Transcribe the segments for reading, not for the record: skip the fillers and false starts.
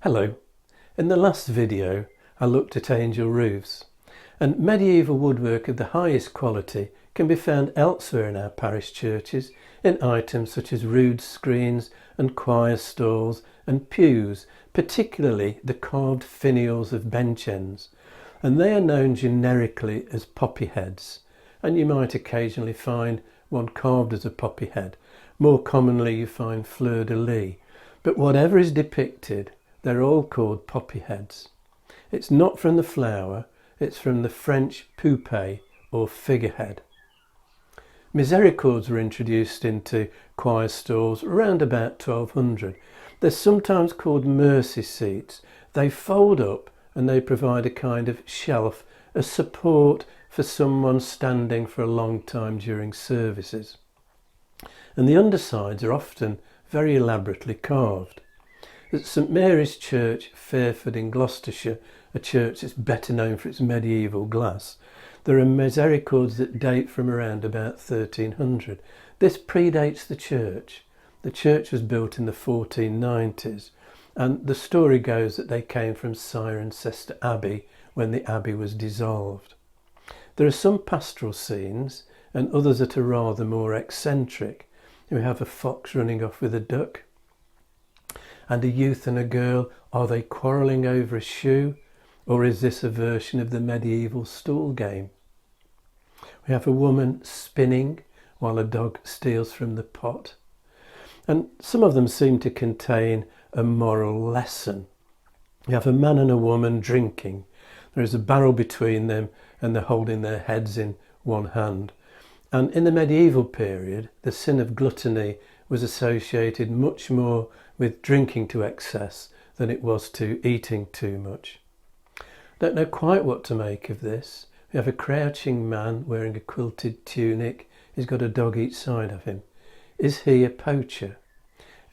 Hello. In the last video I looked at angel roofs, and medieval woodwork of the highest quality can be found elsewhere in our parish churches in items such as rood screens and choir stalls and pews, particularly the carved finials of bench ends, and they are known generically as poppyheads, and you might occasionally find one carved as a poppy head. More commonly you find fleur-de-lis, but whatever is depicted, they're all called poppy heads. It's not from the flower, it's from the French poupée or figurehead. Misericords were introduced into choir stalls around about 1200. They're sometimes called mercy seats. They fold up and they provide a kind of shelf, a support for someone standing for a long time during services. And the undersides are often very elaborately carved. At St Mary's Church, Fairford in Gloucestershire, a church that's better known for its medieval glass, there are misericords that date from around about 1300. This predates the church. The church was built in the 1490s, and the story goes that they came from Cirencester Abbey when the abbey was dissolved. There are some pastoral scenes and others that are rather more eccentric. We have a fox running off with a duck, and a youth and a girl. Are they quarrelling over a shoe, or is this a version of the medieval stool game? We have a woman spinning while a dog steals from the pot, and some of them seem to contain a moral lesson. We have a man and a woman drinking. There is a barrel between them and they're holding their heads in one hand. And in the medieval period, the sin of gluttony was associated much more with drinking to excess than it was to eating too much. Don't know quite what to make of this. We have a crouching man wearing a quilted tunic. He's got a dog each side of him. Is he a poacher?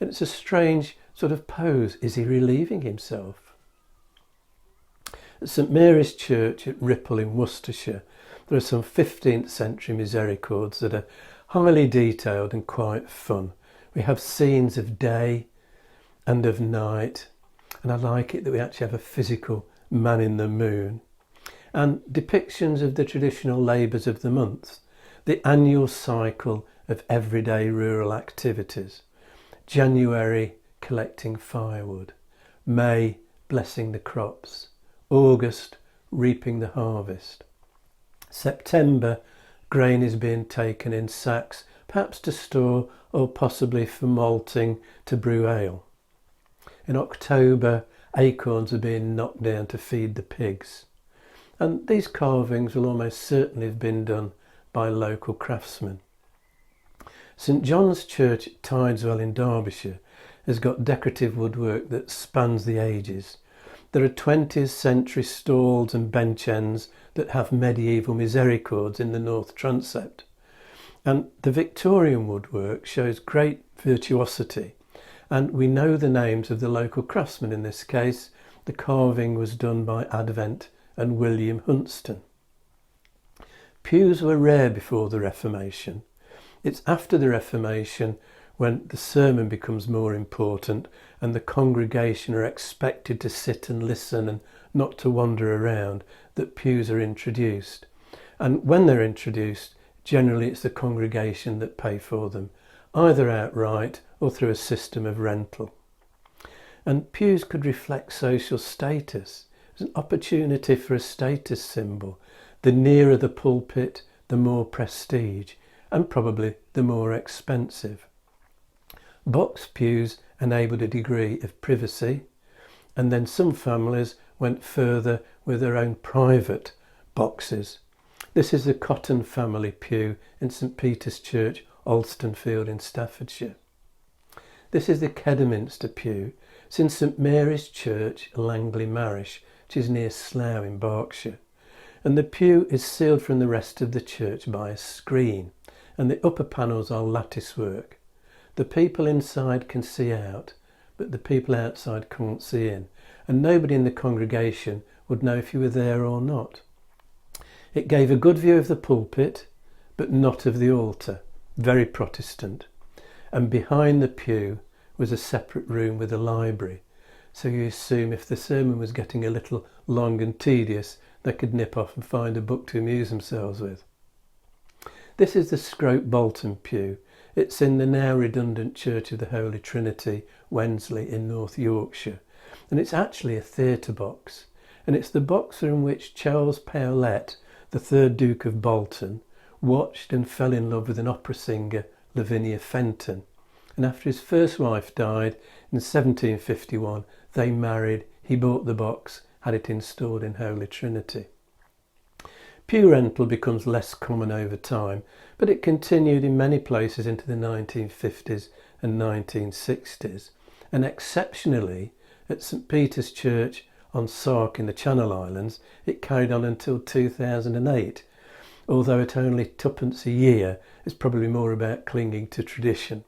And it's a strange sort of pose. Is he relieving himself? At St Mary's Church at Ripple in Worcestershire, there are some 15th century misericords that are highly detailed and quite fun. We have scenes of day and of night, and I like it that we actually have a physical man in the moon, and depictions of the traditional labours of the month, the annual cycle of everyday rural activities. January, collecting firewood. May, blessing the crops. August, reaping the harvest. September, grain is being taken in sacks, perhaps to store or possibly for malting to brew ale. In October, acorns are being knocked down to feed the pigs. And these carvings will almost certainly have been done by local craftsmen. St John's Church at Tideswell in Derbyshire has got decorative woodwork that spans the ages. There are 20th century stalls and bench ends that have medieval misericords in the north transept. And the Victorian woodwork shows great virtuosity, and we know the names of the local craftsmen in this case. The carving was done by Advent and William Huntston. Pews were rare before the Reformation. It's after the Reformation, when the sermon becomes more important and the congregation are expected to sit and listen and not to wander around, that pews are introduced. And when they're introduced, generally it's the congregation that pay for them, either outright or through a system of rental. And pews could reflect social status. It's an opportunity for a status symbol. The nearer the pulpit, the more prestige, and probably the more expensive. Box pews enabled a degree of privacy, and then some families went further with their own private boxes. This is the Cotton family pew in St Peter's Church, Alstonfield in Staffordshire. This is the Kedderminster pew. It's in St Mary's Church, Langley Marish, which is near Slough in Berkshire. And the pew is sealed from the rest of the church by a screen, and the upper panels are lattice work. The people inside can see out, but the people outside can't see in, and nobody in the congregation would know if you were there or not. It gave a good view of the pulpit, but not of the altar, very Protestant. And behind the pew was a separate room with a library. so you assume if the sermon was getting a little long and tedious, they could nip off and find a book to amuse themselves with. This is the Scrope Bolton pew. It's in the now redundant Church of the Holy Trinity, Wensley in North Yorkshire, and it's actually a theatre box, and it's the box in which Charles Paulet, the 3rd Duke of Bolton, watched and fell in love with an opera singer, Lavinia Fenton, and after his first wife died in 1751, they married, he bought the box, had it installed in Holy Trinity. Pew rental becomes less common over time, but it continued in many places into the 1950s and 1960s, and exceptionally at St Peter's Church on Sark in the Channel Islands it carried on until 2008, although at only twopence a year it's probably more about clinging to tradition.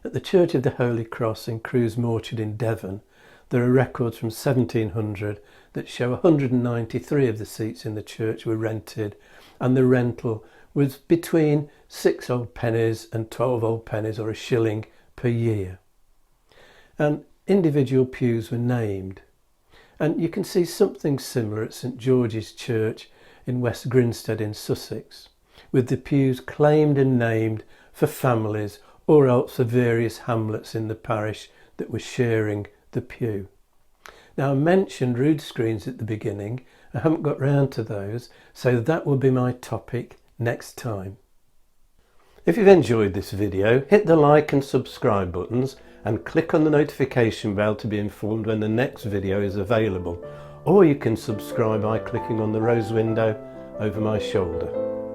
At the Church of the Holy Cross in Crews Morchard in Devon, there are records from 1700 that show 193 of the seats in the church were rented, and the rental was between 6 old pennies and 12 old pennies or a shilling per year. And individual pews were named. And you can see something similar at St George's Church in West Grinstead in Sussex, with the pews claimed and named for families or else for various hamlets in the parish that were sharing the pew. Now, I mentioned rood screens at the beginning. I haven't got round to those, so that will be my topic next time. If you've enjoyed this video, hit the like and subscribe buttons and click on the notification bell to be informed when the next video is available, or you can subscribe by clicking on the rose window over my shoulder.